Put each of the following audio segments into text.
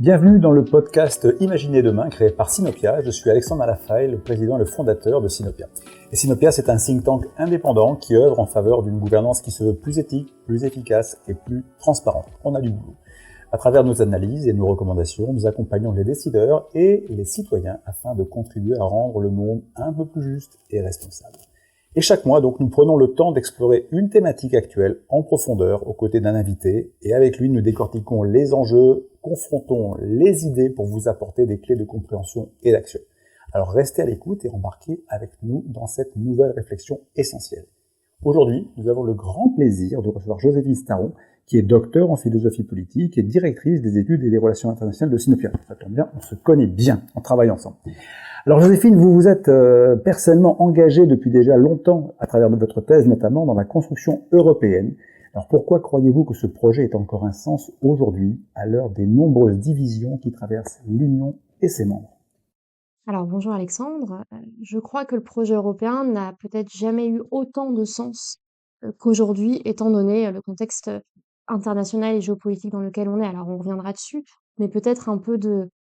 Bienvenue dans le podcast Imaginez demain créé par Sinopia. Je suis Alexandre Malafaille, le président et le fondateur de Sinopia. Et Sinopia, c'est un think tank indépendant qui œuvre en faveur d'une gouvernance qui se veut plus éthique, plus efficace et plus transparente. On a du boulot. À travers nos analyses et nos recommandations, nous accompagnons les décideurs et les citoyens afin de contribuer à rendre le monde un peu plus juste et responsable. Et chaque mois, donc, nous prenons le temps d'explorer une thématique actuelle en profondeur aux côtés d'un invité. Et avec lui, nous décortiquons les enjeux, confrontons les idées pour vous apporter des clés de compréhension et d'action. Alors restez à l'écoute et embarquez avec nous dans cette nouvelle réflexion essentielle. Aujourd'hui, nous avons le grand plaisir de recevoir Joséphine Staron, qui est docteur en philosophie politique et directrice des études et des relations internationales de Sinopia. Ça tombe bien, on se connaît bien, on travaille ensemble. Alors Joséphine, vous vous êtes personnellement engagée depuis déjà longtemps, à travers de votre thèse notamment, dans la construction européenne. Alors pourquoi croyez-vous que ce projet ait encore un sens aujourd'hui, à l'heure des nombreuses divisions qui traversent l'Union et ses membres ? Alors bonjour Alexandre, je crois que le projet européen n'a peut-être jamais eu autant de sens qu'aujourd'hui, étant donné le contexte international et géopolitique dans lequel on est. Alors on reviendra dessus, mais peut-être un peu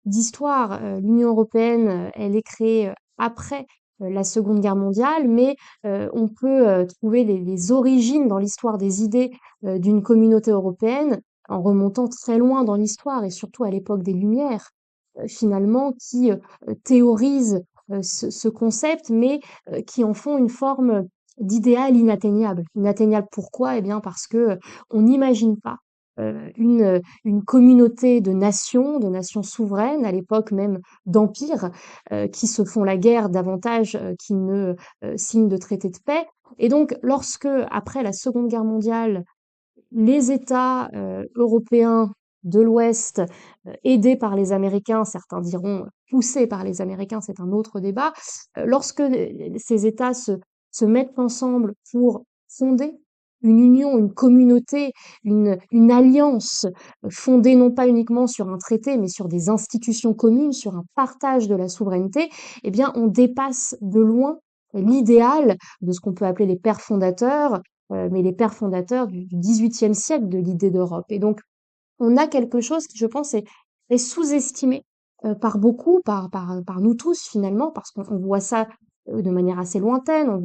d'histoire. L'Union européenne, elle est créée après la Seconde Guerre mondiale, mais on peut trouver les origines dans l'histoire des idées d'une communauté européenne en remontant très loin dans l'histoire et surtout à l'époque des Lumières, finalement, qui théorisent ce concept, mais qui en font une forme d'idéal inatteignable. Inatteignable pourquoi? Eh bien parce que on n'imagine pas une communauté de nations souveraines, à l'époque même d'empires, qui se font la guerre davantage qu'ils ne signent de traités de paix. Et donc, lorsque, après la Seconde Guerre mondiale, les États européens de l'Ouest, aidés par les Américains, certains diront poussés par les Américains, c'est un autre débat, lorsque ces États se mettent ensemble pour fonder une union, une communauté, une alliance fondée non pas uniquement sur un traité, mais sur des institutions communes, sur un partage de la souveraineté, eh bien, on dépasse de loin l'idéal de ce qu'on peut appeler les pères fondateurs, mais les pères fondateurs du XVIIIe siècle de l'idée d'Europe. Et donc, on a quelque chose qui, je pense, est sous-estimé par beaucoup, par nous tous finalement, parce qu'on voit ça de manière assez lointaine.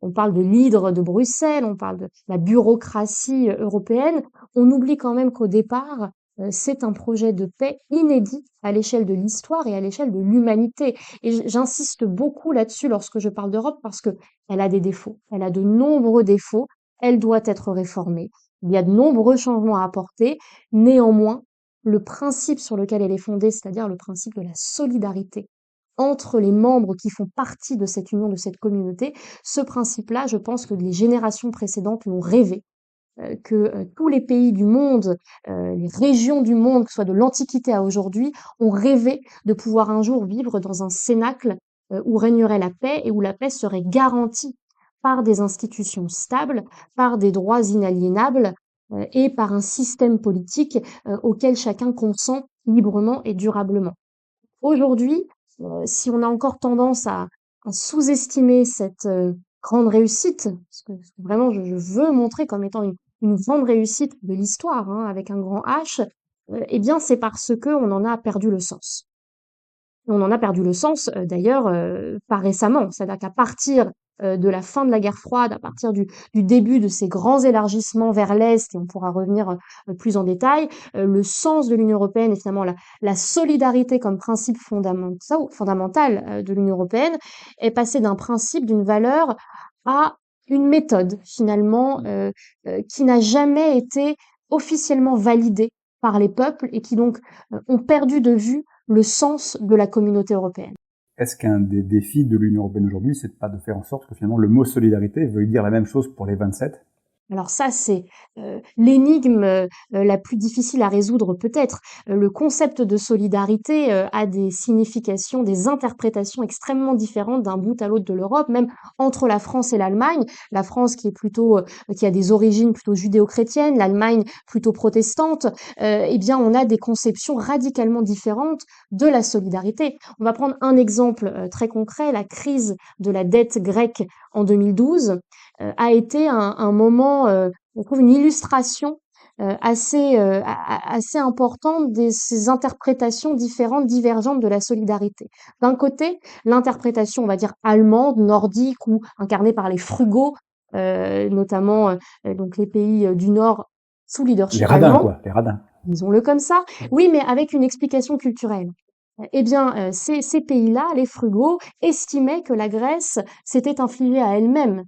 On parle de l'hydre de Bruxelles, on parle de la bureaucratie européenne. On oublie quand même qu'au départ, c'est un projet de paix inédit à l'échelle de l'histoire et à l'échelle de l'humanité. Et j'insiste beaucoup là-dessus lorsque je parle d'Europe parce que elle a des défauts. Elle a de nombreux défauts. Elle doit être réformée. Il y a de nombreux changements à apporter. Néanmoins, le principe sur lequel elle est fondée, c'est-à-dire le principe de la solidarité entre les membres qui font partie de cette union, de cette communauté, ce principe-là, je pense que les générations précédentes l'ont rêvé, que tous les pays du monde, les régions du monde, que ce soit de l'Antiquité à aujourd'hui, ont rêvé de pouvoir un jour vivre dans un cénacle où régnerait la paix et où la paix serait garantie par des institutions stables, par des droits inaliénables et par un système politique auquel chacun consent librement et durablement. Aujourd'hui, si on a encore tendance à sous-estimer cette grande réussite, parce que vraiment je veux montrer comme étant une grande réussite de l'histoire, hein, avec un grand H, eh bien c'est parce que on en a perdu le sens. On en a perdu le sens, d'ailleurs, pas récemment. C'est-à-dire qu'à partir de la fin de la guerre froide, à partir du début de ces grands élargissements vers l'Est, et on pourra revenir plus en détail, le sens de l'Union européenne et finalement la solidarité comme principe fondamental de l'Union européenne est passé d'un principe, d'une valeur, à une méthode finalement qui n'a jamais été officiellement validée par les peuples et qui donc ont perdu de vue le sens de la communauté européenne. Est-ce qu'un des défis de l'Union européenne aujourd'hui, c'est pas de faire en sorte que finalement le mot solidarité veuille dire la même chose pour les 27 ? Alors ça, c'est l'énigme la plus difficile à résoudre peut-être. Le concept de solidarité a des significations, des interprétations extrêmement différentes d'un bout à l'autre de l'Europe, même entre la France et l'Allemagne. La France qui est plutôt, qui a des origines plutôt judéo-chrétiennes, l'Allemagne plutôt protestante. Eh bien, on a des conceptions radicalement différentes de la solidarité. On va prendre un exemple très concret, la crise de la dette grecque en 2012. A été un moment, on trouve une illustration assez importante de ces interprétations différentes, divergentes de la solidarité. D'un côté, l'interprétation, on va dire, allemande, nordique ou incarnée par les frugaux, notamment donc les pays du Nord sous Les leadership radins, allemand, quoi, les radins. disons-le comme ça. Oui, mais avec une explication culturelle. Eh bien, ces pays-là, les frugaux, estimaient que la Grèce s'était infligée à elle-même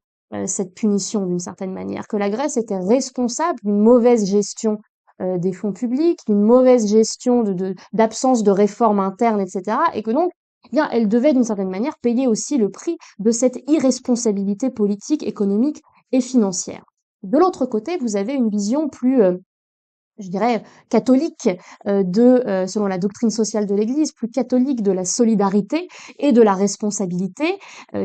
cette punition d'une certaine manière, que la Grèce était responsable d'une mauvaise gestion des fonds publics, d'une mauvaise gestion d'absence de réformes internes, etc. Et que donc, eh bien, elle devait d'une certaine manière payer aussi le prix de cette irresponsabilité politique, économique et financière. De l'autre côté, vous avez une vision plus je dirais, catholique selon la doctrine sociale de l'Église, plus catholique de la solidarité et de la responsabilité,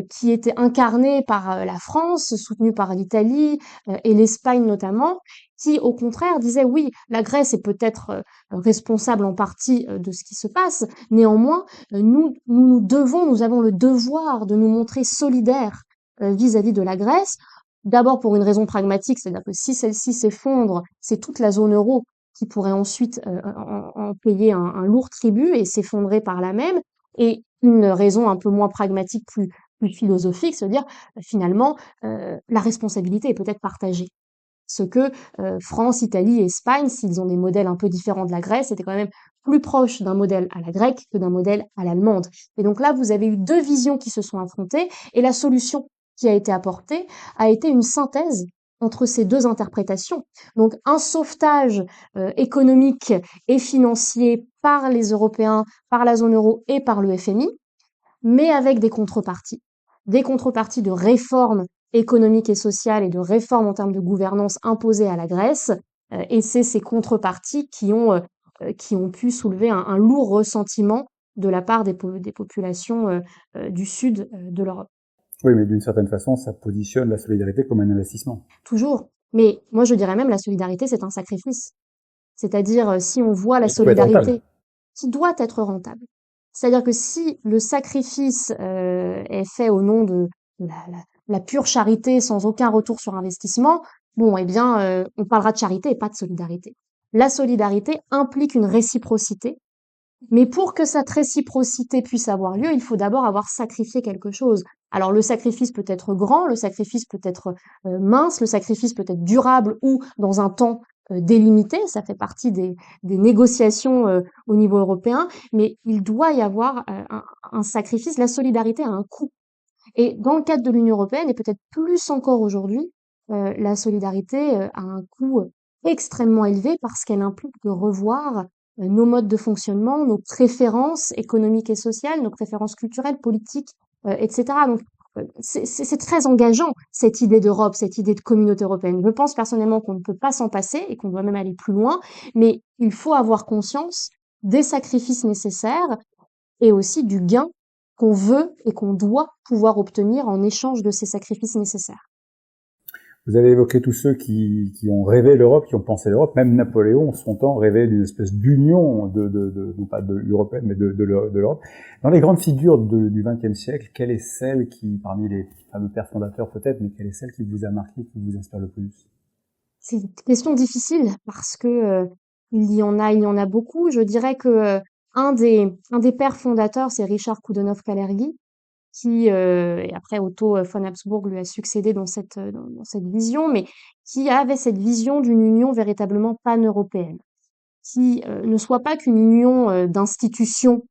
qui était incarnée par la France, soutenue par l'Italie et l'Espagne notamment, qui au contraire disait oui, la Grèce est peut-être responsable en partie de ce qui se passe, néanmoins, nous avons le devoir de nous montrer solidaires vis-à-vis de la Grèce. D'abord pour une raison pragmatique, c'est-à-dire que si celle-ci s'effondre, c'est toute la zone euro qui pourrait ensuite en payer un lourd tribut et s'effondrer par là même. Et une raison un peu moins pragmatique, plus philosophique, se dire finalement la responsabilité est peut-être partagée. Ce que France, Italie et Espagne, s'ils ont des modèles un peu différents de la Grèce, étaient quand même plus proches d'un modèle à la grecque que d'un modèle à l'allemande. Et donc là, vous avez eu deux visions qui se sont affrontées et la solution qui a été apportée a été une synthèse entre ces deux interprétations. Donc un sauvetage économique et financier par les Européens, par la zone euro et par le FMI, mais avec des contreparties. Des contreparties de réformes économiques et sociales et de réformes en termes de gouvernance imposées à la Grèce. Et c'est ces contreparties qui ont pu soulever un lourd ressentiment de la part des populations du sud de l'Europe. Oui, mais d'une certaine façon, ça positionne la solidarité comme un investissement. Toujours. Mais moi, je dirais même la solidarité, c'est un sacrifice. C'est-à-dire, si on voit la Et qui doit être rentable. solidarité qui doit être rentable. C'est-à-dire que si le sacrifice est fait au nom de la pure charité sans aucun retour sur investissement, bon, eh bien, on parlera de charité et pas de solidarité. La solidarité implique une réciprocité, mais pour que cette réciprocité puisse avoir lieu, il faut d'abord avoir sacrifié quelque chose. Alors le sacrifice peut être grand, le sacrifice peut être mince, le sacrifice peut être durable ou dans un temps délimité, ça fait partie des négociations au niveau européen, mais il doit y avoir un sacrifice. La solidarité a un coût. Et dans le cadre de l'Union européenne, et peut-être plus encore aujourd'hui, la solidarité a un coût extrêmement élevé parce qu'elle implique de revoir nos modes de fonctionnement, nos préférences économiques et sociales, nos préférences culturelles, politiques, etc. Donc, c'est très engageant, cette idée d'Europe, cette idée de communauté européenne. Je pense personnellement qu'on ne peut pas s'en passer et qu'on doit même aller plus loin, mais il faut avoir conscience des sacrifices nécessaires et aussi du gain qu'on veut et qu'on doit pouvoir obtenir en échange de ces sacrifices nécessaires. Vous avez évoqué tous ceux qui ont rêvé l'Europe, qui ont pensé l'Europe. Même Napoléon, son temps, rêvait d'une espèce d'union non pas de l'européenne, mais de l'Europe. Dans les grandes figures du XXe siècle, quelle est celle qui, parmi les fameux pères fondateurs peut-être, mais quelle est celle qui vous a marqué, qui vous inspire le plus? C'est une question difficile parce que il y en a beaucoup. Je dirais que un des pères fondateurs, c'est Richard Coudenhove-Kalergi, qui et après Otto von Habsbourg lui a succédé dans cette vision, mais qui avait cette vision d'une union véritablement pan-européenne, qui ne soit pas qu'une union d'institutions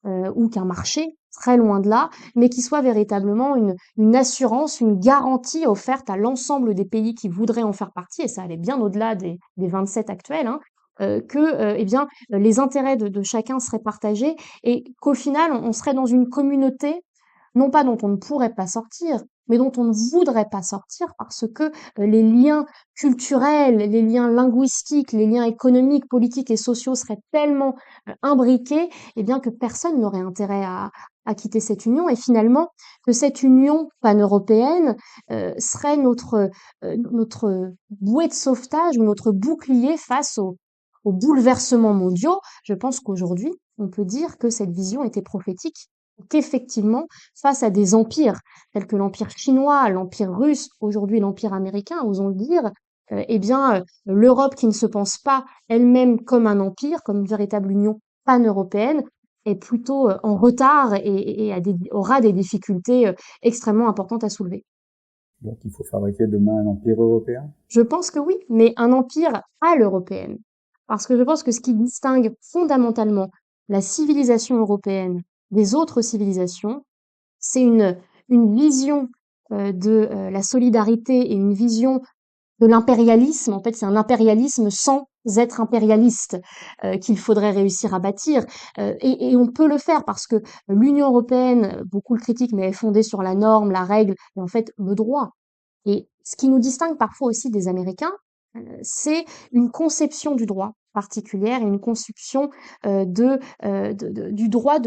ou qu'un marché, très loin de là, mais qui soit véritablement une assurance, une garantie offerte à l'ensemble des pays qui voudraient en faire partie, et ça allait bien au-delà des 27 actuels, hein, que eh bien les intérêts de chacun seraient partagés et qu'au final on serait dans une communauté non pas dont on ne pourrait pas sortir, mais dont on ne voudrait pas sortir parce que les liens culturels, les liens linguistiques, les liens économiques, politiques et sociaux seraient tellement imbriqués, eh bien que personne n'aurait intérêt à quitter cette union et finalement que cette union pan-européenne serait notre bouée de sauvetage ou notre bouclier face aux bouleversements mondiaux. Je pense qu'aujourd'hui, on peut dire que cette vision était prophétique qu'effectivement, face à des empires tels que l'empire chinois, l'empire russe, aujourd'hui l'empire américain, osons le dire, l'Europe qui ne se pense pas elle-même comme un empire, comme une véritable union pan-européenne, est plutôt en retard et aura des difficultés extrêmement importantes à soulever. Donc il faut fabriquer demain un empire européen? Je pense que oui, mais un empire à l'européenne. Parce que je pense que ce qui distingue fondamentalement la civilisation européenne des autres civilisations, c'est une vision de la solidarité et une vision de l'impérialisme. En fait, c'est un impérialisme sans être impérialiste qu'il faudrait réussir à bâtir. Et on peut le faire parce que l'Union européenne, beaucoup le critiquent, mais elle est fondée sur la norme, la règle et en fait le droit. Et ce qui nous distingue parfois aussi des Américains, c'est une conception du droit particulière et une conception du droit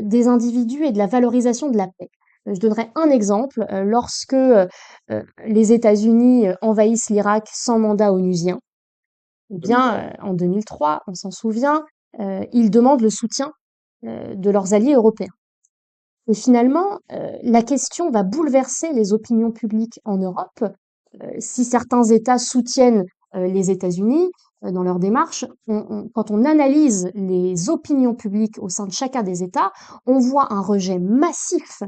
des individus et de la valorisation de la paix. Je donnerai un exemple. Lorsque les États-Unis envahissent l'Irak sans mandat onusien, eh bien, en 2003, on s'en souvient, ils demandent le soutien de leurs alliés européens. Et finalement, la question va bouleverser les opinions publiques en Europe. Si certains États soutiennent les États-Unis dans leur démarche, quand on analyse les opinions publiques au sein de chacun des États, on voit un rejet massif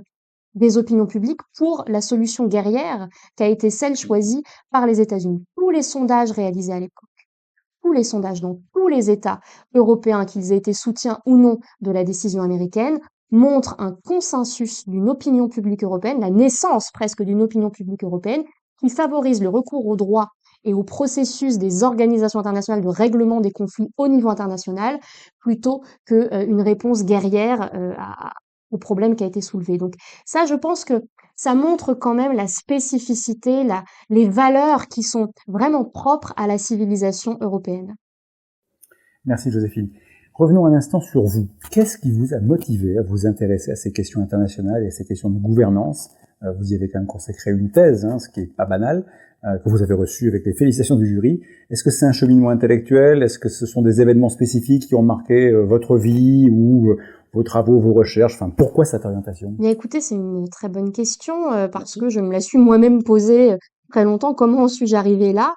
des opinions publiques pour la solution guerrière qui a été celle choisie par les États-Unis. Tous les sondages réalisés à l'époque, tous les sondages dans tous les États européens, qu'ils aient été soutien ou non de la décision américaine, montrent un consensus d'une opinion publique européenne, la naissance presque d'une opinion publique européenne, qui favorise le recours au droit et au processus des organisations internationales de règlement des conflits au niveau international, plutôt qu'une réponse guerrière au problème qui a été soulevé. Donc ça, je pense que ça montre quand même la spécificité, les valeurs qui sont vraiment propres à la civilisation européenne. Merci Joséphine. Revenons un instant sur vous. Qu'est-ce qui vous a motivé à vous intéresser à ces questions internationales et à ces questions de gouvernance? Vous y avez quand même consacré une thèse, ce qui est pas banal, que vous avez reçue avec les félicitations du jury. Est-ce que c'est un cheminement intellectuel? Est-ce que ce sont des événements spécifiques qui ont marqué votre vie ou vos travaux, vos recherches? Enfin, pourquoi cette orientation? Bien écoutez, c'est une très bonne question parce que je me la suis moi-même posée très longtemps. Comment suis-je arrivée là?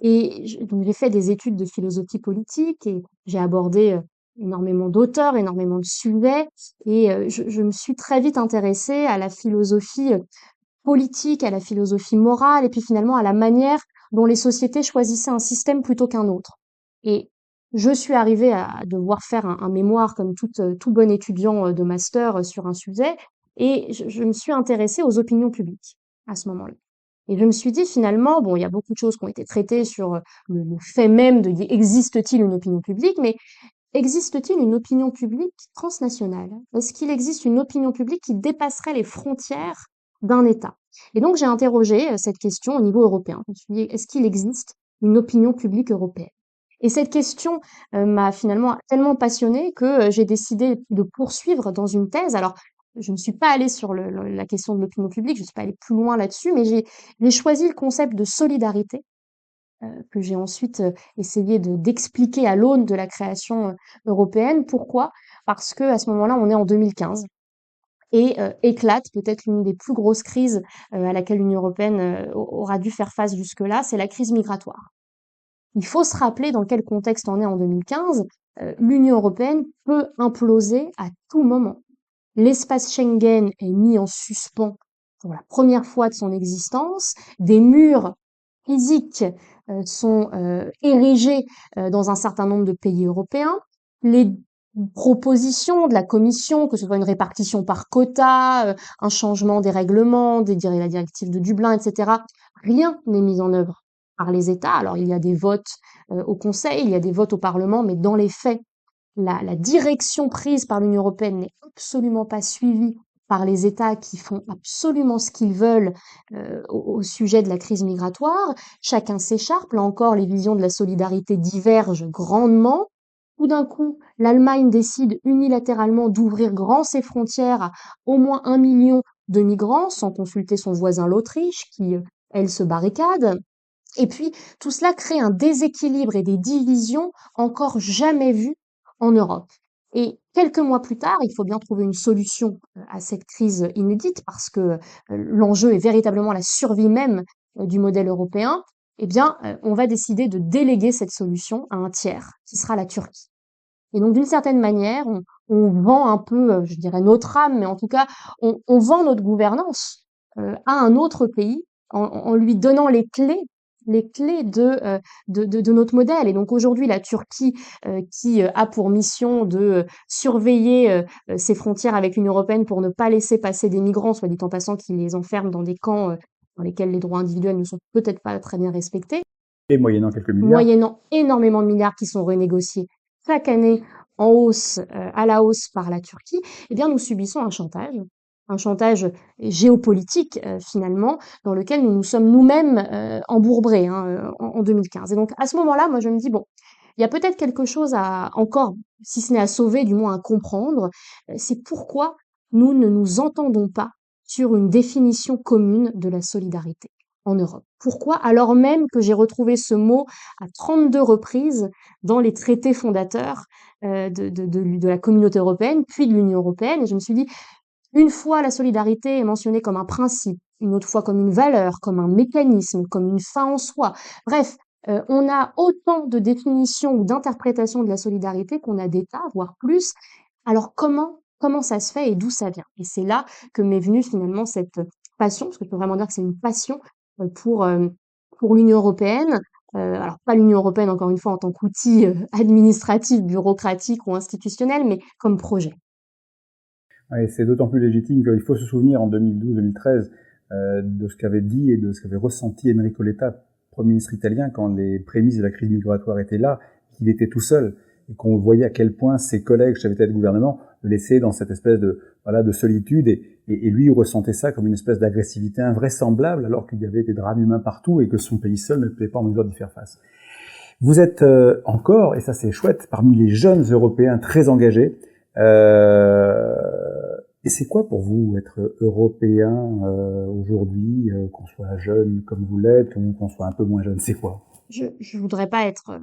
Donc j'ai fait des études de philosophie politique et j'ai abordé énormément d'auteurs, énormément de sujets et je me suis très vite intéressée à la philosophie politique, à la philosophie morale et puis finalement à la manière dont les sociétés choisissaient un système plutôt qu'un autre. Et je suis arrivée à devoir faire un mémoire comme tout bon étudiant de master sur un sujet et je me suis intéressée aux opinions publiques à ce moment-là. Et je me suis dit finalement, bon, il y a beaucoup de choses qui ont été traitées sur le fait même de existe-t-il une opinion publique, mais existe-t-il une opinion publique transnationale? Est-ce qu'il existe une opinion publique qui dépasserait les frontières d'un État? Et donc j'ai interrogé cette question au niveau européen. Je me suis dit, est-ce qu'il existe une opinion publique européenne? Et cette question m'a finalement tellement passionnée que j'ai décidé de poursuivre dans une thèse. Alors, je ne suis pas allée sur la question de l'opinion publique, je ne suis pas allée plus loin là-dessus, mais j'ai choisi le concept de solidarité que j'ai ensuite essayé d'expliquer à l'aune de la création européenne. Pourquoi? Parce que à ce moment-là, on est en 2015 et éclate peut-être l'une des plus grosses crises à laquelle l'Union européenne aura dû faire face jusque-là, c'est la crise migratoire. Il faut se rappeler dans quel contexte on est en 2015. L'Union européenne peut imploser à tout moment. L'espace Schengen est mis en suspens pour la première fois de son existence. Des murs physiques sont érigés dans un certain nombre de pays européens. Les propositions de la Commission, que ce soit une répartition par quota, un changement des règlements, la directive de Dublin, etc., rien n'est mis en œuvre par les États. Alors il y a des votes au Conseil, il y a des votes au Parlement, mais dans les faits, la direction prise par l'Union européenne n'est absolument pas suivie par les États qui font absolument ce qu'ils veulent au sujet de la crise migratoire. Chacun s'écharpe. Là encore, les visions de la solidarité divergent grandement. Tout d'un coup, l'Allemagne décide unilatéralement d'ouvrir grand ses frontières à au moins 1 million de migrants, sans consulter son voisin l'Autriche, qui, elle, se barricade. Et puis, tout cela crée un déséquilibre et des divisions encore jamais vues en Europe. Et quelques mois plus tard, il faut bien trouver une solution à cette crise inédite parce que l'enjeu est véritablement la survie même du modèle européen. eh bien, on va décider de déléguer cette solution à un tiers, qui sera la Turquie. Et donc, d'une certaine manière, on vend un peu, je dirais notre âme, mais en tout cas, on vend notre gouvernance à un autre pays en lui donnant les clés de notre modèle. Et donc aujourd'hui, la Turquie, qui a pour mission de surveiller ses frontières avec l'Union européenne pour ne pas laisser passer des migrants, soit dit en passant, qui les enferment dans des camps dans lesquels les droits individuels ne sont peut-être pas très bien respectés, Et moyennant quelques milliards. moyennant énormément de milliards qui sont renégociés chaque année en hausse, à la hausse par la Turquie, eh bien, nous subissons un chantage géopolitique, finalement, dans lequel nous nous sommes nous-mêmes embourbrés, hein, en 2015. Et donc, à ce moment-là, moi, je me dis, bon, il y a peut-être quelque chose à encore, si ce n'est à sauver, du moins à comprendre, c'est pourquoi nous ne nous entendons pas sur une définition commune de la solidarité en Europe. Pourquoi? Alors même que j'ai retrouvé ce mot à 32 reprises dans les traités fondateurs de la communauté européenne, puis de l'Union européenne. Et je me suis dit, une fois la solidarité est mentionnée comme un principe, une autre fois comme une valeur, comme un mécanisme, comme une fin en soi. Bref, on a autant de définitions ou d'interprétations de la solidarité qu'on a d'États, voire plus. Alors comment ça se fait et d'où ça vient? Et c'est là que m'est venue finalement cette passion, parce que je peux vraiment dire que c'est une passion euh, pour, euh, pour l'Union européenne. Alors pas l'Union européenne, encore une fois, en tant qu'outil administratif, bureaucratique ou institutionnel, mais comme projet. Et c'est d'autant plus légitime qu'il faut se souvenir en 2012-2013 de ce qu'avait dit et de ce qu'avait ressenti Enrico Letta, Premier ministre italien, quand les prémices de la crise migratoire étaient là, qu'il était tout seul, et qu'on voyait à quel point ses collègues, chefs d'État et de gouvernement, le laissaient dans cette espèce de solitude, et lui, il ressentait ça comme une espèce d'agressivité invraisemblable, alors qu'il y avait des drames humains partout, et que son pays seul ne pouvait pas en mesure d'y faire face. Vous êtes encore, et ça c'est chouette, parmi les jeunes Européens très engagés. Et c'est quoi pour vous être Européen aujourd'hui, qu'on soit jeune comme vous l'êtes, ou qu'on soit un peu moins jeune, c'est quoi? Je voudrais pas être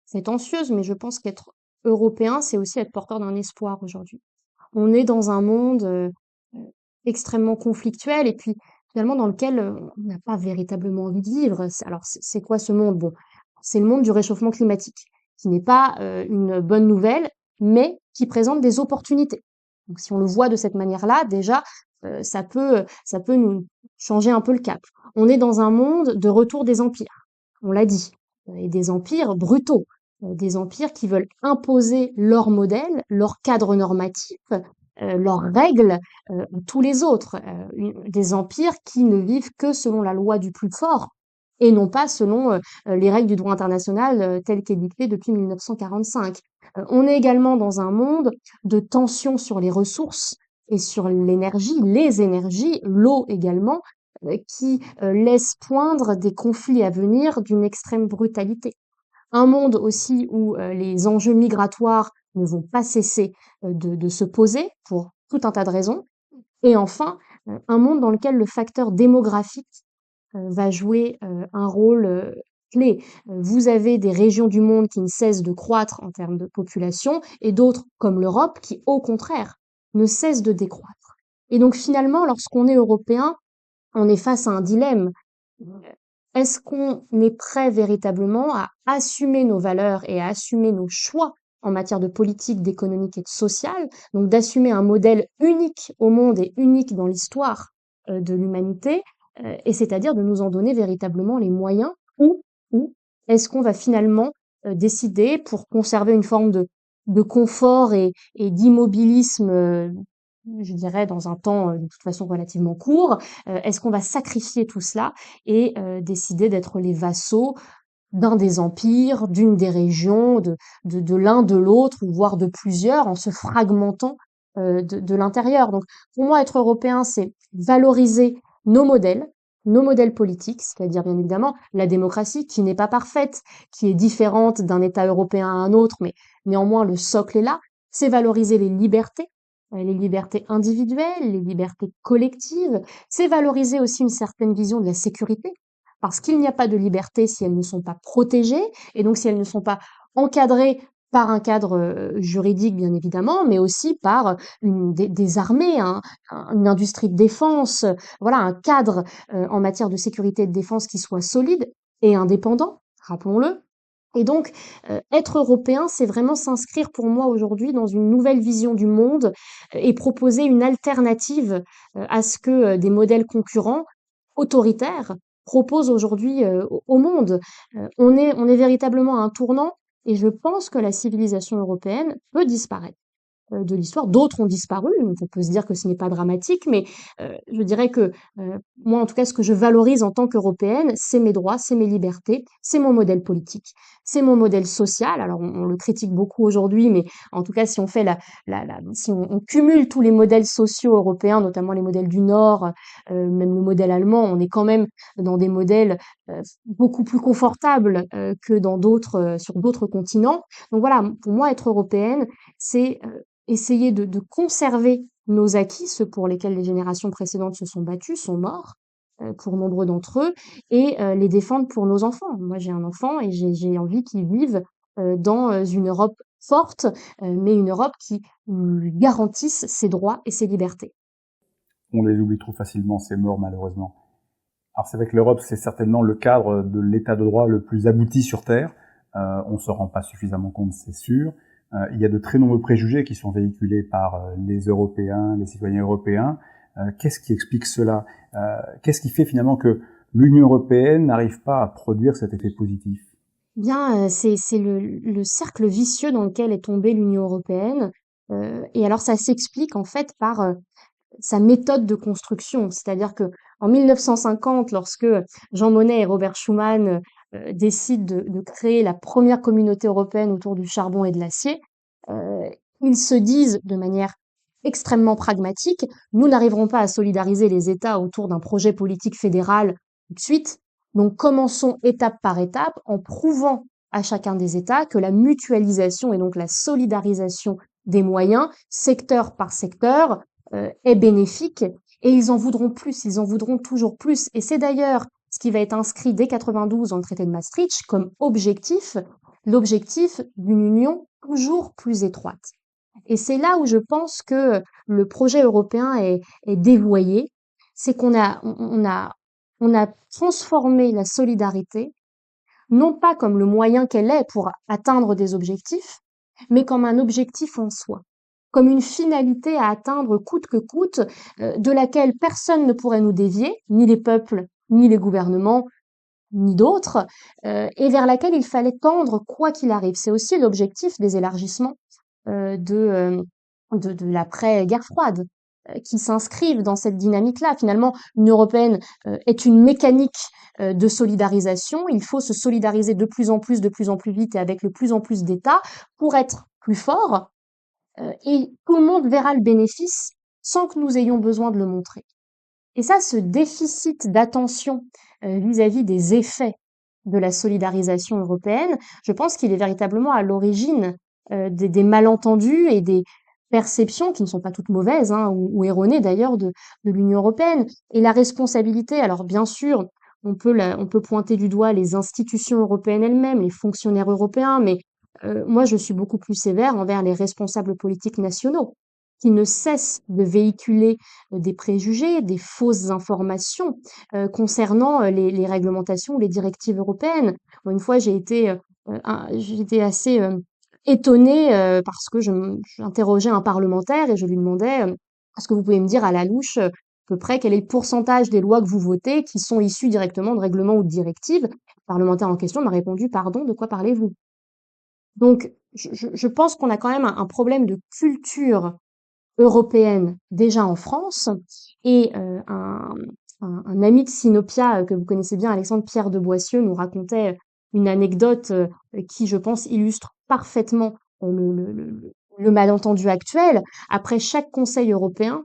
prétentieuse, mais je pense qu'être européen, c'est aussi être porteur d'un espoir aujourd'hui. On est dans un monde extrêmement conflictuel et puis finalement dans lequel on n'a pas véritablement envie de vivre. Alors c'est quoi ce monde? Bon, c'est le monde du réchauffement climatique, qui n'est pas une bonne nouvelle, mais qui présente des opportunités. Donc si on le voit de cette manière-là, déjà, ça peut nous changer un peu le cap. On est dans un monde de retour des empires, on l'a dit, et des empires brutaux, des empires qui veulent imposer leur modèle, leur cadre normatif, leurs règles à tous les autres, des empires qui ne vivent que selon la loi du plus fort et non pas selon les règles du droit international telles qu'édictées depuis 1945. On est également dans un monde de tensions sur les ressources et sur l'énergie, les énergies, l'eau également, qui laissent poindre des conflits à venir d'une extrême brutalité. Un monde aussi où les enjeux migratoires ne vont pas cesser de se poser pour tout un tas de raisons. Et enfin, un monde dans lequel le facteur démographique va jouer un rôle clé. Vous avez des régions du monde qui ne cessent de croître en termes de population et d'autres, comme l'Europe, qui, au contraire, ne cessent de décroître. Et donc finalement, lorsqu'on est européen, on est face à un dilemme. Est-ce qu'on est prêt véritablement à assumer nos valeurs et à assumer nos choix en matière de politique, d'économique et de social, donc d'assumer un modèle unique au monde et unique dans l'histoire de l'humanité, et c'est-à-dire de nous en donner véritablement les moyens, ou est-ce qu'on va finalement décider, pour conserver une forme de confort et d'immobilisme, je dirais, dans un temps de toute façon relativement court, est-ce qu'on va sacrifier tout cela et décider d'être les vassaux d'un des empires, d'une des régions, de l'un, de l'autre, ou voire de plusieurs, en se fragmentant de l'intérieur. Donc, pour moi, être européen, c'est valoriser nos modèles politiques, c'est-à-dire bien évidemment la démocratie, qui n'est pas parfaite, qui est différente d'un État européen à un autre, mais néanmoins le socle est là. C'est valoriser les libertés individuelles, les libertés collectives. C'est valoriser aussi une certaine vision de la sécurité, parce qu'il n'y a pas de liberté si elles ne sont pas protégées, et donc si elles ne sont pas encadrées par un cadre juridique, bien évidemment, mais aussi par des armées, une industrie de défense, voilà, un cadre en matière de sécurité et de défense qui soit solide. et indépendant, rappelons-le. Et donc, être européen, c'est vraiment s'inscrire pour moi aujourd'hui dans une nouvelle vision du monde et proposer une alternative à ce que des modèles concurrents autoritaires proposent aujourd'hui au monde. On est véritablement à un tournant et je pense que la civilisation européenne peut disparaître de l'histoire. D'autres ont disparu, donc on peut se dire que ce n'est pas dramatique, mais je dirais que moi, en tout cas, ce que je valorise en tant qu'Européenne, c'est mes droits, c'est mes libertés, c'est mon modèle politique, c'est mon modèle social. Alors, on le critique beaucoup aujourd'hui, mais en tout cas, si on fait si on cumule tous les modèles sociaux européens, notamment les modèles du Nord, même le modèle allemand, on est quand même dans des modèles beaucoup plus confortables que dans sur d'autres continents. Donc voilà, pour moi, être européenne, c'est essayer de conserver nos acquis, ceux pour lesquels les générations précédentes se sont battues, sont morts, pour nombreux d'entre eux, et les défendre pour nos enfants. Moi, j'ai un enfant et j'ai envie qu'il vive dans une Europe forte, mais une Europe qui lui garantisse ses droits et ses libertés. On les oublie trop facilement, ces morts, malheureusement. Alors c'est vrai que l'Europe, c'est certainement le cadre de l'état de droit le plus abouti sur Terre. On s'en rend pas suffisamment compte, c'est sûr. Il y a de très nombreux préjugés qui sont véhiculés par les Européens, les citoyens européens. Qu'est-ce qui explique cela? Qu'est-ce qui fait finalement que l'Union européenne n'arrive pas à produire cet effet positif? Bien, c'est le cercle vicieux dans lequel est tombée l'Union européenne. Et alors ça s'explique en fait par sa méthode de construction. C'est-à-dire que en 1950, lorsque Jean Monnet et Robert Schuman décident de créer la première communauté européenne autour du charbon et de l'acier, euh, ils se disent de manière extrêmement pragmatique, nous n'arriverons pas à solidariser les États autour d'un projet politique fédéral tout de suite. Donc commençons étape par étape en prouvant à chacun des États que la mutualisation et donc la solidarisation des moyens, secteur par secteur, est bénéfique et ils en voudront plus, ils en voudront toujours plus. Et c'est d'ailleurs ce qui va être inscrit dès 92 dans le traité de Maastricht comme objectif, l'objectif d'une union toujours plus étroite. Et c'est là où je pense que le projet européen est dévoyé, c'est qu'on a transformé la solidarité, non pas comme le moyen qu'elle est pour atteindre des objectifs, mais comme un objectif en soi, comme une finalité à atteindre coûte que coûte, de laquelle personne ne pourrait nous dévier, ni les peuples, ni les gouvernements, ni d'autres, et vers laquelle il fallait tendre quoi qu'il arrive. C'est aussi l'objectif des élargissements de l'après-guerre froide, qui s'inscrivent dans cette dynamique-là. Finalement, l'Union européenne est une mécanique de solidarisation. Il faut se solidariser de plus en plus vite et avec le plus en plus d'États pour être plus fort. Et tout le monde verra le bénéfice sans que nous ayons besoin de le montrer. Et ça, ce déficit d'attention vis-à-vis des effets de la solidarisation européenne, je pense qu'il est véritablement à l'origine des malentendus et des perceptions qui ne sont pas toutes mauvaises, hein, ou erronées d'ailleurs, de l'Union européenne. Et la responsabilité, alors bien sûr, on peut pointer du doigt les institutions européennes elles-mêmes, les fonctionnaires européens, mais moi je suis beaucoup plus sévère envers les responsables politiques nationaux qui ne cessent de véhiculer des préjugés, des fausses informations concernant les réglementations ou les directives européennes. Une fois, j'étais assez étonnée parce que j'interrogeais un parlementaire et je lui demandais est-ce que vous pouvez me dire à la louche à peu près quel est le pourcentage des lois que vous votez qui sont issues directement de règlements ou de directives? Le parlementaire en question m'a répondu pardon, de quoi parlez-vous? Donc, je pense qu'on a quand même un problème de culture européenne déjà en France et un ami de Sinopia que vous connaissez bien, Alexandre Pierre de Boissieu, nous racontait une anecdote qui, je pense, illustre parfaitement le malentendu actuel. Après chaque Conseil européen,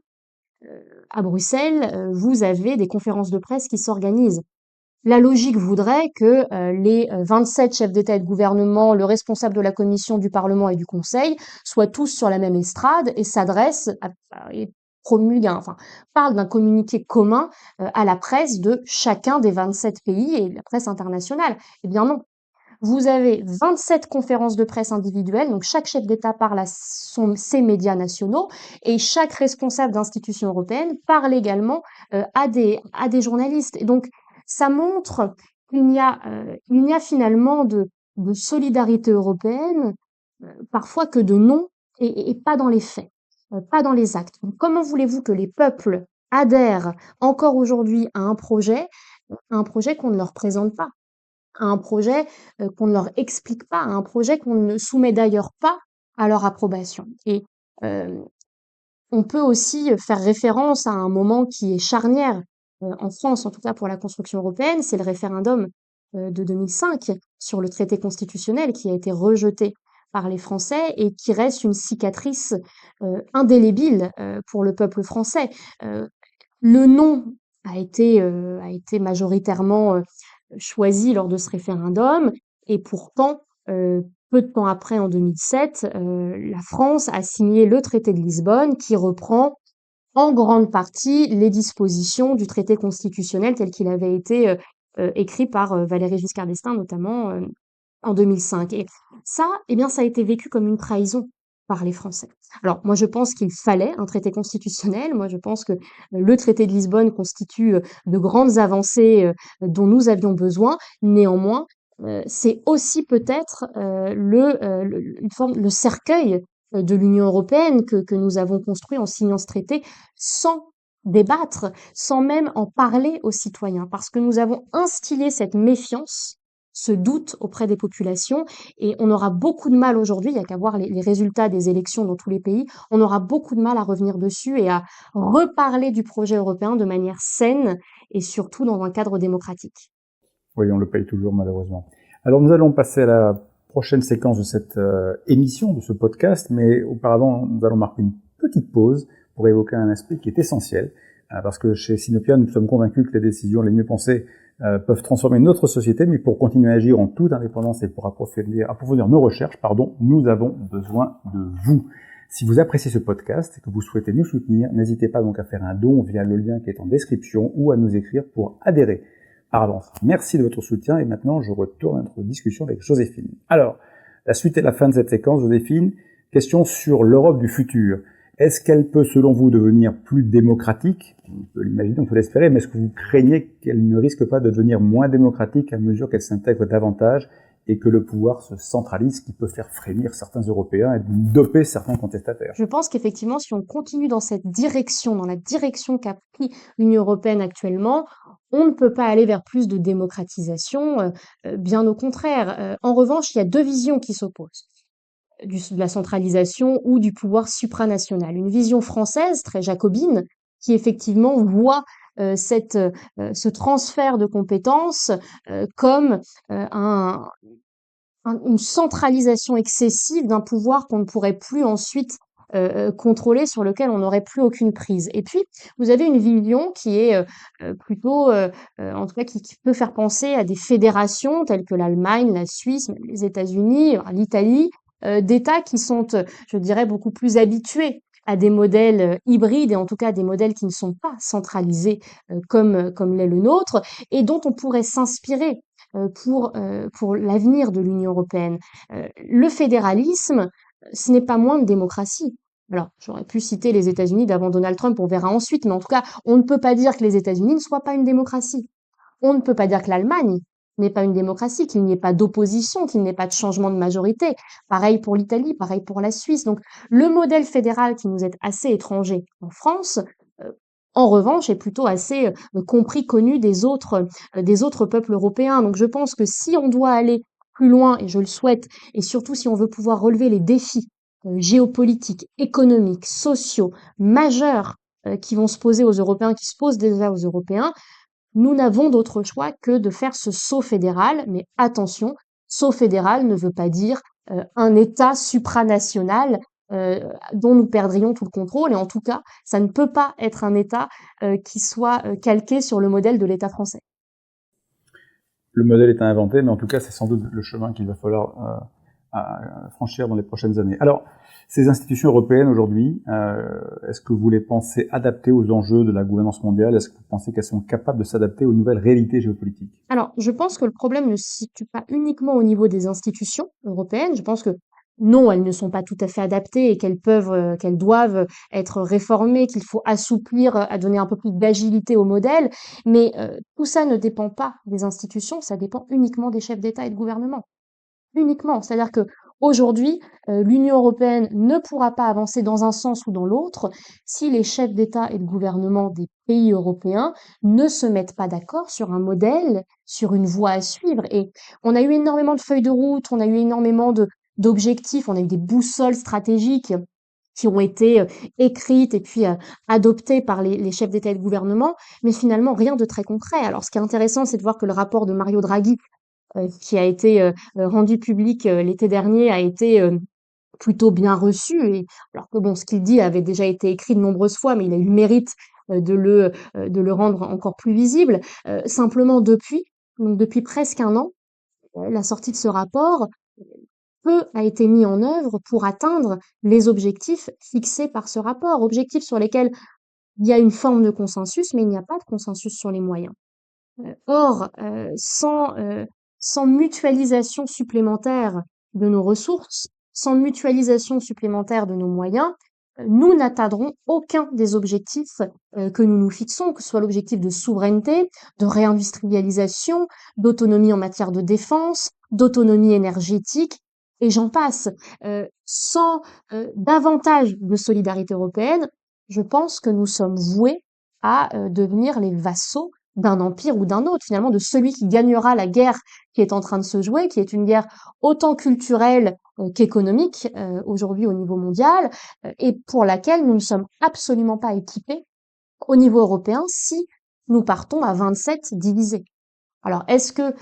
à Bruxelles, vous avez des conférences de presse qui s'organisent. La logique voudrait que les 27 chefs d'État et de gouvernement, le responsable de la Commission, du Parlement et du Conseil soient tous sur la même estrade et et promulguent, enfin, parlent d'un communiqué commun à la presse de chacun des 27 pays et la presse internationale. Eh bien non. Vous avez 27 conférences de presse individuelles, donc chaque chef d'État parle à ses médias nationaux et chaque responsable d'institution européenne parle également à des journalistes. Et donc, ça montre il n'y a finalement de solidarité européenne, parfois que de noms et pas dans les faits, pas dans les actes. Donc, comment voulez-vous que les peuples adhèrent encore aujourd'hui à un projet qu'on ne leur présente pas, à un projet qu'on ne leur explique pas, à un projet qu'on ne soumet d'ailleurs pas à leur approbation. Et euh, on peut aussi faire référence à un moment qui est charnière en France, en tout cas pour la construction européenne, c'est le référendum de 2005 sur le traité constitutionnel qui a été rejeté par les Français et qui reste une cicatrice indélébile pour le peuple français. Le non a été majoritairement choisi lors de ce référendum et pourtant, peu de temps après, en 2007, la France a signé le traité de Lisbonne qui reprend en grande partie les dispositions du traité constitutionnel tel qu'il avait été écrit par Valéry Giscard d'Estaing notamment en 2005. Et ça, eh bien, ça a été vécu comme une trahison par les Français. Alors, moi, je pense qu'il fallait un traité constitutionnel. Moi, je pense que le traité de Lisbonne constitue de grandes avancées dont nous avions besoin. Néanmoins, c'est aussi peut-être le cercueil de l'Union européenne que nous avons construit en signant ce traité sans débattre, sans même en parler aux citoyens, parce que nous avons instillé cette méfiance, ce doute auprès des populations, et on aura beaucoup de mal aujourd'hui, il n'y a qu'à voir les résultats des élections dans tous les pays, on aura beaucoup de mal à revenir dessus et à reparler du projet européen de manière saine et surtout dans un cadre démocratique. Oui, on le paye toujours malheureusement. Alors nous allons passer à la prochaine séquence de cette émission, de ce podcast, mais auparavant nous allons marquer une petite pause pour évoquer un aspect qui est essentiel, parce que chez Sinopia nous sommes convaincus que les décisions les mieux pensées peuvent transformer notre société, mais pour continuer à agir en toute indépendance et pour approfondir nos recherches, nous avons besoin de vous. Si vous appréciez ce podcast et que vous souhaitez nous soutenir, n'hésitez pas donc à faire un don via le lien qui est en description ou à nous écrire pour adhérer. Par avance, merci de votre soutien et maintenant je retourne à notre discussion avec Joséphine. Alors, la suite et la fin de cette séquence, Joséphine, question sur l'Europe du futur. Est-ce qu'elle peut, selon vous, devenir plus démocratique? On peut l'imaginer, on peut l'espérer, mais est-ce que vous craignez qu'elle ne risque pas de devenir moins démocratique à mesure qu'elle s'intègre davantage et que le pouvoir se centralise, qui peut faire frémir certains Européens et doper certains contestataires? Je pense qu'effectivement, si on continue dans cette direction, dans la direction qu'a pris l'Union européenne actuellement, on ne peut pas aller vers plus de démocratisation, bien au contraire. En revanche, il y a deux visions qui s'opposent. De la centralisation ou du pouvoir supranational. Une vision française, très jacobine, qui effectivement voit ce transfert de compétences comme une centralisation excessive d'un pouvoir qu'on ne pourrait plus ensuite contrôler, sur lequel on n'aurait plus aucune prise. Et puis, vous avez une vision qui est plutôt, en tout cas, qui peut faire penser à des fédérations telles que l'Allemagne, la Suisse, même les États-Unis, l'Italie, d'États qui sont, je dirais, beaucoup plus habitués à des modèles hybrides et en tout cas des modèles qui ne sont pas centralisés comme l'est le nôtre et dont on pourrait s'inspirer pour l'avenir de l'Union européenne. Le fédéralisme, ce n'est pas moins de démocratie. Alors, j'aurais pu citer les États-Unis d'avant Donald Trump, on verra ensuite, mais en tout cas, on ne peut pas dire que les États-Unis ne soient pas une démocratie. On ne peut pas dire que l'Allemagne n'est pas une démocratie, qu'il n'y ait pas d'opposition, qu'il n'y ait pas de changement de majorité. Pareil pour l'Italie, pareil pour la Suisse. Donc, le modèle fédéral qui nous est assez étranger en France, en revanche, est plutôt assez compris, connu des autres peuples européens. Donc, je pense que si on doit aller plus loin, et je le souhaite, et surtout si on veut pouvoir relever les défis géopolitiques, économiques, sociaux, majeurs qui vont se poser aux Européens, qui se posent déjà aux Européens, nous n'avons d'autre choix que de faire ce saut fédéral, mais attention, saut fédéral ne veut pas dire un État supranational dont nous perdrions tout le contrôle, et en tout cas, ça ne peut pas être un État qui soit calqué sur le modèle de l'État français. Le modèle est à inventer, mais en tout cas, c'est sans doute le chemin qu'il va falloir franchir dans les prochaines années. Alors, ces institutions européennes aujourd'hui, est-ce que vous les pensez adaptées aux enjeux de la gouvernance mondiale? Est-ce que vous pensez qu'elles sont capables de s'adapter aux nouvelles réalités géopolitiques? Alors, je pense que le problème ne se situe pas uniquement au niveau des institutions européennes. Je pense que non, elles ne sont pas tout à fait adaptées et qu'elles doivent être réformées, qu'il faut assouplir, à donner un peu plus d'agilité au modèle. Mais tout ça ne dépend pas des institutions, ça dépend uniquement des chefs d'État et de gouvernement. Uniquement. C'est-à-dire que aujourd'hui, l'Union européenne ne pourra pas avancer dans un sens ou dans l'autre si les chefs d'État et de gouvernement des pays européens ne se mettent pas d'accord sur un modèle, sur une voie à suivre. Et on a eu énormément de feuilles de route, on a eu énormément d'objectifs, on a eu des boussoles stratégiques qui ont été écrites et puis adoptées par les chefs d'État et de gouvernement, mais finalement rien de très concret. Alors ce qui est intéressant, c'est de voir que le rapport de Mario Draghi qui a été rendu public l'été dernier, a été plutôt bien reçu. Et alors que bon, ce qu'il dit avait déjà été écrit de nombreuses fois, mais il a eu le mérite de le rendre encore plus visible. Simplement donc depuis presque un an, la sortie de ce rapport, peu a été mis en œuvre pour atteindre les objectifs fixés par ce rapport, objectifs sur lesquels il y a une forme de consensus, mais il n'y a pas de consensus sur les moyens. Or, sans mutualisation supplémentaire de nos ressources, sans mutualisation supplémentaire de nos moyens, nous n'atteindrons aucun des objectifs que nous nous fixons, que ce soit l'objectif de souveraineté, de réindustrialisation, d'autonomie en matière de défense, d'autonomie énergétique, et j'en passe. Sans davantage de solidarité européenne, je pense que nous sommes voués à devenir les vassaux d'un empire ou d'un autre, finalement, de celui qui gagnera la guerre qui est en train de se jouer, qui est une guerre autant culturelle qu'économique aujourd'hui au niveau mondial, et pour laquelle nous ne sommes absolument pas équipés au niveau européen si nous partons à 27 divisés. Alors, est-ce que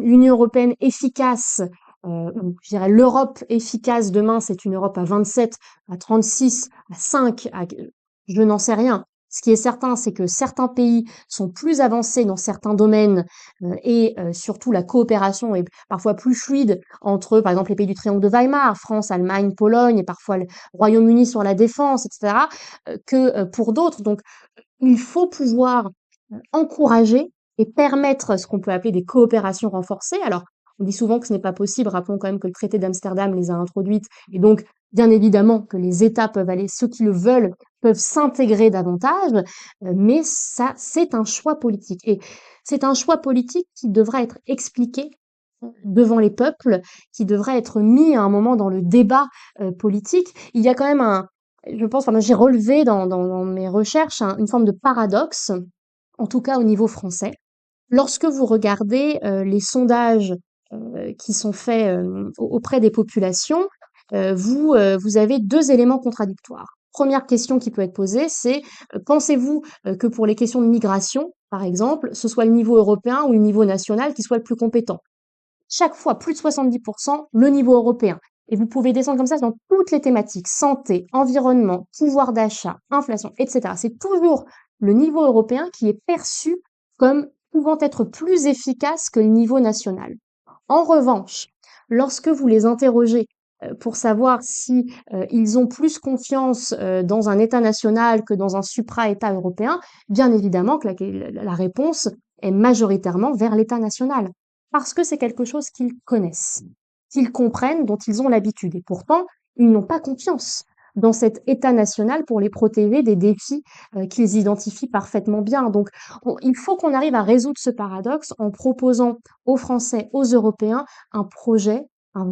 l'Union européenne efficace, ou je dirais l'Europe efficace demain, c'est une Europe à 27, à 36, à 5, je n'en sais rien. Ce qui est certain, c'est que certains pays sont plus avancés dans certains domaines et surtout la coopération est parfois plus fluide entre, par exemple, les pays du triangle de Weimar, France, Allemagne, Pologne et parfois le Royaume-Uni sur la défense, etc., que pour d'autres. Donc, il faut pouvoir encourager et permettre ce qu'on peut appeler des coopérations renforcées. Alors, on dit souvent que ce n'est pas possible. Rappelons quand même que le traité d'Amsterdam les a introduites. Et donc, bien évidemment, que les États peuvent aller, ceux qui le veulent, peuvent s'intégrer davantage. Mais ça, c'est un choix politique. Et c'est un choix politique qui devra être expliqué devant les peuples, qui devra être mis à un moment dans le débat politique. Il y a quand même je pense, enfin, moi, j'ai relevé dans mes recherches une forme de paradoxe, en tout cas au niveau français. Lorsque vous regardez les sondages qui sont faits auprès des populations, vous avez deux éléments contradictoires. Première question qui peut être posée, c'est pensez-vous que pour les questions de migration, par exemple, ce soit le niveau européen ou le niveau national qui soit le plus compétent? Chaque fois, plus de 70%, le niveau européen. Et vous pouvez descendre comme ça dans toutes les thématiques, santé, environnement, pouvoir d'achat, inflation, etc. C'est toujours le niveau européen qui est perçu comme pouvant être plus efficace que le niveau national. En revanche, lorsque vous les interrogez pour savoir si ils ont plus confiance dans un État national que dans un supra-État européen, bien évidemment que la réponse est majoritairement vers l'État national parce que c'est quelque chose qu'ils connaissent, qu'ils comprennent, dont ils ont l'habitude. Et pourtant, ils n'ont pas confiance dans cet État national pour les protéger des défis qu'ils identifient parfaitement bien. Donc, il faut qu'on arrive à résoudre ce paradoxe en proposant aux Français, aux Européens, un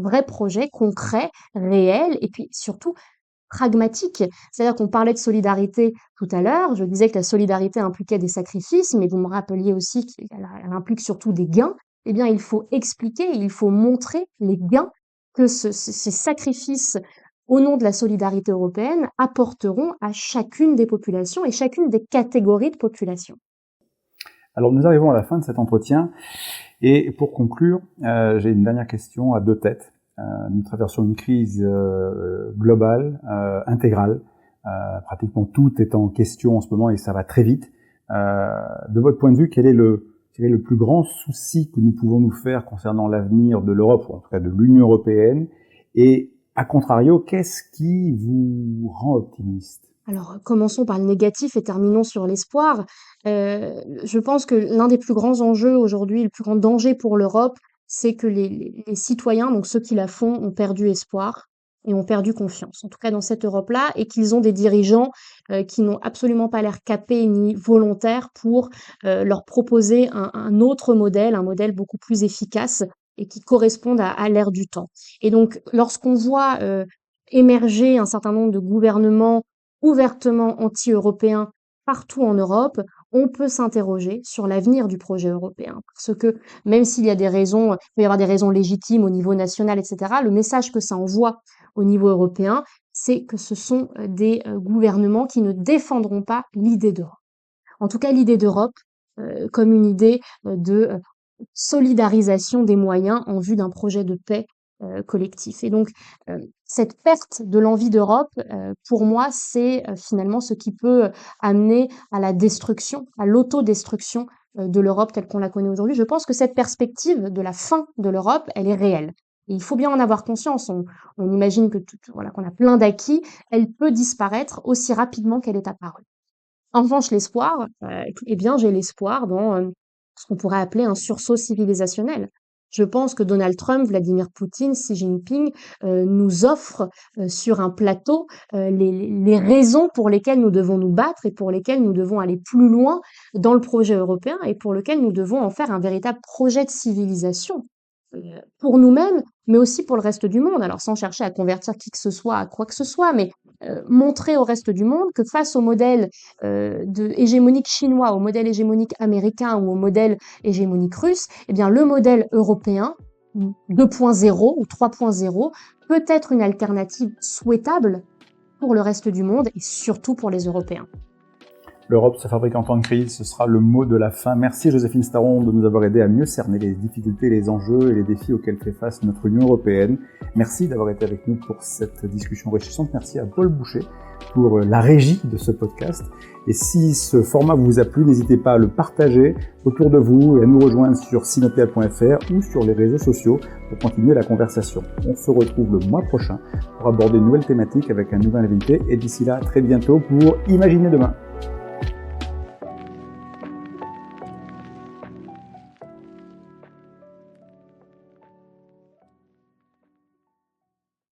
vrai projet concret, réel, et puis surtout pragmatique. C'est-à-dire qu'on parlait de solidarité tout à l'heure, je disais que la solidarité impliquait des sacrifices, mais vous me rappeliez aussi qu'elle implique surtout des gains. Eh bien, il faut expliquer, il faut montrer les gains que ces sacrifices au nom de la solidarité européenne apporteront à chacune des populations et chacune des catégories de population. Alors nous arrivons à la fin de cet entretien et pour conclure, j'ai une dernière question à deux têtes. Nous traversons une crise globale, intégrale, pratiquement tout est en question en ce moment et ça va très vite. De votre point de vue, quel est le plus grand souci que nous pouvons nous faire concernant l'avenir de l'Europe, ou en tout cas de l'Union européenne, et à contrario, qu'est-ce qui vous rend optimiste? Alors, commençons par le négatif et terminons sur l'espoir. Je pense que l'un des plus grands enjeux aujourd'hui, le plus grand danger pour l'Europe, c'est que les citoyens, donc ceux qui la font, ont perdu espoir. et ont perdu confiance, en tout cas dans cette Europe-là, et qu'ils ont des dirigeants qui n'ont absolument pas l'air capés ni volontaires pour leur proposer un autre modèle, un modèle beaucoup plus efficace et qui corresponde à l'ère du temps. Et donc, lorsqu'on voit émerger un certain nombre de gouvernements ouvertement anti-européens partout en Europe, on peut s'interroger sur l'avenir du projet européen. Parce que même s'il y a des raisons, il peut y avoir des raisons légitimes au niveau national, etc., le message que ça envoie au niveau européen, c'est que ce sont des gouvernements qui ne défendront pas l'idée d'Europe. En tout cas, l'idée d'Europe comme une idée de solidarisation des moyens en vue d'un projet de paix collectif. Et donc, cette perte de l'envie d'Europe, pour moi, c'est finalement ce qui peut amener à la destruction, à l'autodestruction de l'Europe telle qu'on la connaît aujourd'hui. Je pense que cette perspective de la fin de l'Europe, elle est réelle. Et il faut bien en avoir conscience. On imagine que voilà, qu'on a plein d'acquis. Elle peut disparaître aussi rapidement qu'elle est apparue. En revanche, l'espoir, eh bien, j'ai l'espoir dans ce qu'on pourrait appeler un sursaut civilisationnel. Je pense que Donald Trump, Vladimir Poutine, Xi Jinping nous offrent sur un plateau les raisons pour lesquelles nous devons nous battre et pour lesquelles nous devons aller plus loin dans le projet européen et pour lequel nous devons en faire un véritable projet de civilisation pour nous-mêmes, mais aussi pour le reste du monde. Alors sans chercher à convertir qui que ce soit à quoi que ce soit, mais montrer au reste du monde que face au modèle hégémonique chinois, au modèle hégémonique américain ou au modèle hégémonique russe, eh bien le modèle européen 2.0 ou 3.0 peut être une alternative souhaitable pour le reste du monde et surtout pour les Européens. L'Europe se fabrique en temps de crise, ce sera le mot de la fin. Merci Joséphine Staron de nous avoir aidé à mieux cerner les difficultés, les enjeux et les défis auxquels fait face notre Union européenne. Merci d'avoir été avec nous pour cette discussion enrichissante. Merci à Paul Boucher pour la régie de ce podcast. Et si ce format vous a plu, n'hésitez pas à le partager autour de vous et à nous rejoindre sur sinopia.fr ou sur les réseaux sociaux pour continuer la conversation. On se retrouve le mois prochain pour aborder une nouvelle thématique avec un nouvel invité. Et d'ici là, à très bientôt pour Imaginer demain.